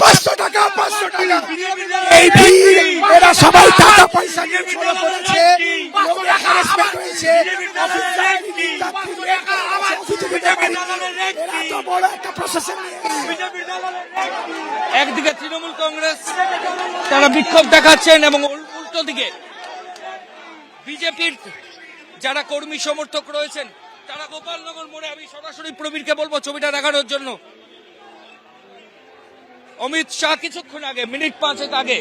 500 টাকা 500 টাকা এই ভিড় এরা সবাই টাকা পয়সা দিয়ে শুরু করেছে লোকের হ্যারাসমেন্ট হয়েছে এত বড় একটা প্রশাসন একদিকে তৃণমূল কংগ্রেস তারা বিক্ষোভ দেখাচ্ছেন এবং উল্টো দিকে বিজেপির যারা কর্মী সমর্থক রয়েছেন তারা গোপালনগর মোড়ে, আমি সরাসরি প্রবীরকে বলবো ছবিটা দেখানোর জন্য, অমিত শাহ কিছুক্ষণ আগে মিনিট 5 আগে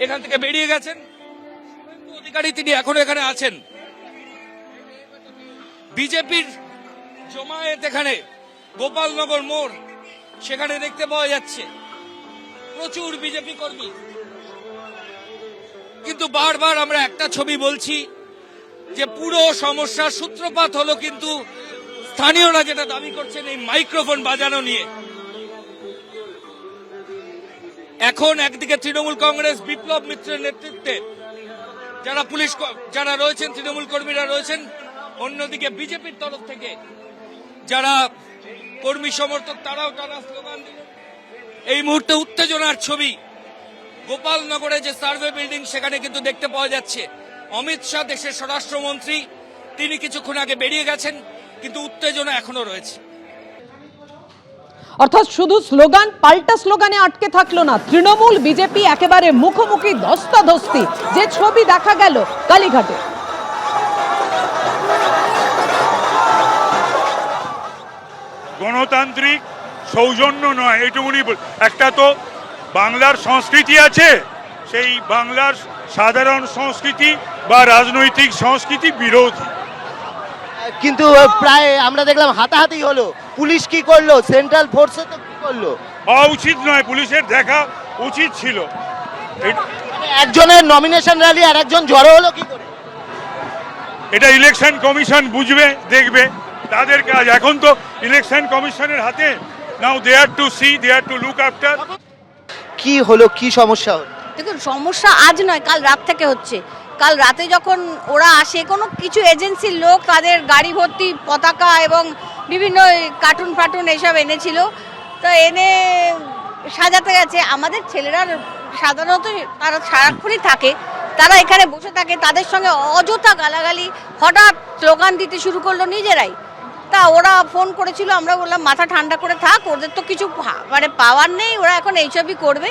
এখান থেকে বেরিয়ে গেছেন, শুভেন্দু অধিকারী তিনি এখনো এখানে আছেন। বিজেপির জমায়েত এখানে গোপালনগর মোড়, সেখানে দেখতে পাওয়া যাচ্ছে প্রচুর বিজেপি কর্মী। কিন্তু বারবার আমরা একটা ছবি বলছি যে পুরো সমস্যার সূত্রপাত হলো কিন্তু স্থানীয়রা যেটা দাবি করছেন এই মাইক্রোফোন বাজানো নিয়ে। এখন একদিকে তৃণমূল কংগ্রেস বিপ্লব মিত্রের নেতৃত্বে যারা পুলিশ যারা রয়েছেন তৃণমূল কর্মীরা রয়েছেন, অন্যদিকে বিজেপির তরফ থেকে যারা কর্মী সমর্থক তারাও স্লোগান দিলেন। এই মুহূর্তে উত্তেজনার ছবি গোপালনগরে যে সার্ভে বিল্ডিং সেখানে কিন্তু দেখতে পাওয়া যাচ্ছে। অমিত শাহ দেশের স্বরাষ্ট্রমন্ত্রী তিনি কিছুক্ষণ আগে বেরিয়ে গেছেন, কিন্তু উত্তেজনা এখনো রয়েছে। অর্থাৎ শুধু স্লোগান, পাল্টা স্লোগানে আটকে থাকলো না, তৃণমূল বিজেপি একেবারে মুখোমুখি ধস্তাধস্তি যে ছবি দেখা গেল কালীঘাটে। গণতান্ত্রিক সৌজন্য নয়, এটুকুনি একটা তো বাংলার সংস্কৃতি আছে, সেই বাংলার সাধারণ সংস্কৃতি বা রাজনৈতিক সংস্কৃতি বিরোধী। কিন্তু প্রায় আমরা দেখলাম হাতাহাতি হলো, পুলিশ কি করলো, সেন্ট্রাল ফোর্সে তো কি করলো? হওয়া উচিত নয়, পুলিশের দেখা উচিত ছিল। একজনের নমিনেশন র্যালি আর একজন জড়ো হলো কি করে? এটা ইলেকশন কমিশন বুঝবে, দেখবে, তাদের কাজ। এখন তো ইলেকশন কমিশনের হাতে, now they are to see, they are to look after. কি হলো, কি সমস্যা হলো? দেখুন, সমস্যা আজ নয়, কাল রাত থেকে হচ্ছে। কাল রাতে যখন ওরা আসে, কোনো কিছু এজেন্সির লোক তাদের গাড়ি ভর্তি পতাকা এবং বিভিন্ন কার্টুন ফাটুন এসব এনেছিল, তো এনে সাজাতে গেছে। আমাদের ছেলেরা সাধারণত তারা সারাক্ষণই থাকে, তারা এখানে বসে থাকে, তাদের সঙ্গে অযথা গালাগালি, হঠাৎ স্লোগান দিতে শুরু করলো নিজেরাই। তা ওরা ফোন করেছিল, আমরা বললাম মাথা ঠান্ডা করে থাক, ওদের তো কিছু মানে পাওয়ার নেই, ওরা এখন এইসবই করবে।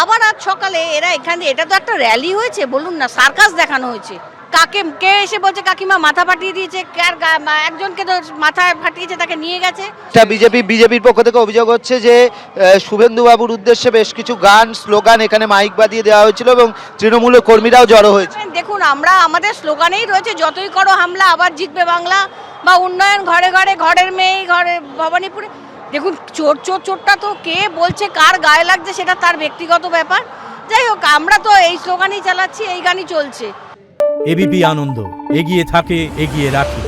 আবার আজ সকালে এরা এখানে, এটা তো একটা র্যালি হয়েছে, বলুন না, সার্কাস দেখানো হয়েছে। কে এসে বলছে কাকিমা মাথা ফাটিয়ে দিয়েছে, একজনকে তো মাথা ফাটিয়েছে, তাকে নিয়ে গেছে। বিজেপির পক্ষ থেকে অভিযোগ হচ্ছে যে শুভেন্দু বাবুর উদ্দেশ্যে বেশ কিছু গান স্লোগান এখানে মাইক বাজিয়ে দেওয়া হয়েছিল এবং তৃণমূলের কর্মীরাও জড়ো হয়েছে। দেখুন, আমরা আমাদের স্লোগানেই রয়েছে যতই করো হামলা আবার জিতবে বাংলা, বা উন্নয়ন ঘরে ঘরে, ঘরের মেয়ে ঘরে ভবানীপুরে। দেখুন, চোরটা তো কে বলছে, কার গায়ে লাগছে সেটা তার ব্যক্তিগত ব্যাপার। যাই হোক, আমরা তো এই স্লোগানই চালাচ্ছি, এই গানই চলছে। এবিপি আনন্দ, এগিয়ে থাকে, এগিয়ে রাখে।